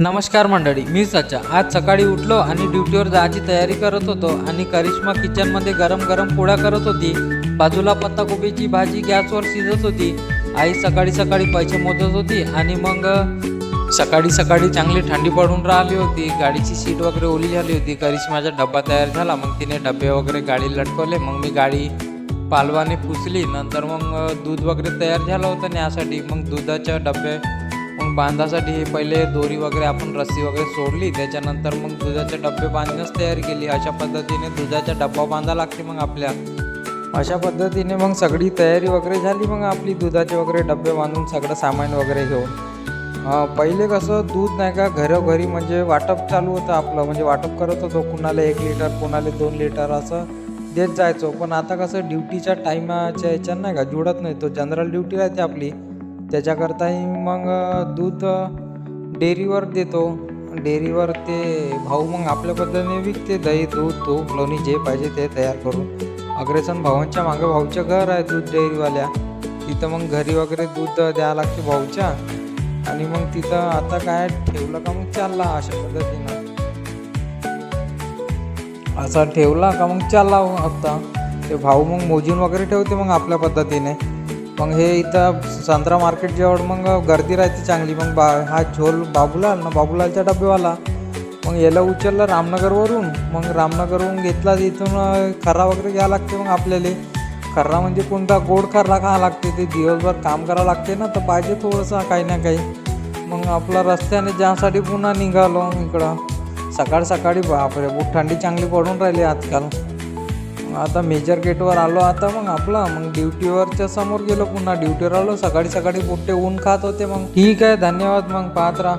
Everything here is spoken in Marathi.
नमस्कार मंडळी, मी सच्चा. आज सकाळी उठलो आणि ड्युटीवर जायची तयारी करत होतो आणि करिश्मा किचनमध्ये गरम गरम पोळ्या करत होती. बाजूला पत्ताकोबीची भाजी गॅसवर शिजत होती. आई सकाळी सकाळी पैसे मोजत होती आणि मग सकाळी सकाळी चांगली थंडी पडून राहिली होती. गाडीची सीट वगैरे ओली झाली होती. करिश्माचा डब्बा तयार झाला. मग तिने डबे वगैरे गाडी लटकवले. मग मी गाडी पालवाने पुसली. नंतर मग दूध वगैरे तयार झालं होतं न्यासाठी. मग दुधाच्या डबे मग बांधासाठी हे पहिले दोरी वगैरे आपण रस्सी वगैरे सोडली. त्याच्यानंतर मग दुधाचे डबे बांधण्यास तयारी केली. अशा पद्धतीने दुधाचा डब्बा बांधा लागते. मग आपल्या अशा पद्धतीने मग सगळी तयारी वगैरे झाली. मग आपली दुधाचे वगैरे डबे बांधून सगळं सामान वगैरे घेऊन पहिले कसं दूध नाही का घरोघरी म्हणजे वाटप चालू होतं आपलं. म्हणजे वाटप करत होतो. कुणाला 1 लिटर कुणाला 2 लिटर असं देत जायचो. पण आता कसं ड्युटीच्या टायमाच्या याच्यानं नाही का जुळत नाही. तो जनरल ड्युटी राहते आपली. त्याच्याकरताही मग दूध डेअरीवर देतो. डेअरीवर ते भाऊ मग आपल्या पद्धतीने विकते. दही दूध तूप लोणी जे पाहिजे ते तयार करून. अग्रेसन भावांच्या मागं भाऊचं घर आहे दूध डेअरीवाल्या. तिथं मग घरी वगैरे दूध द्यावं लागते भाऊच्या. आणि मग तिथं आता काय ठेवलं का मग चालला अशा पद्धतीनं. असा ठेवला का मग चालला आता. ते भाऊ मग मोजून वगैरे ठेवते मग आपल्या पद्धतीने. मग हे इथं संत्रा मार्केट जवळ मग गर्दी राहते चांगली. मग हा झोल बाबूलाल ना बाबूलालचा डबेवाला. मग याला उचललं रामनगरवरून. मग रामनगरवरून घेतला. इथून खर्रा वगैरे घ्यावं लागते. मग आपल्याला खर्रा म्हणजे कोणता गोड खर्रा खावा लागते. ते दिवसभर काम करावं लागते ना, तर पाहिजे थोडंसं काही ना काही. मग आपला रस्त्याने ज्यासाठी पुन्हा निघालो इकडं. सकाळ सकाळी बापरे बहुत थंडी चांगली पडून राहिली आजकाल. आता मेजर गेटवर आलो. आता मग ड्युटीवरच्या समोर गेलो. पुन्हा ड्युटीवर आलो. सकाळी सकाळी पोट्टे ऊन खात होते. मग ठीक आहे, धन्यवाद. मग पाहत राहा.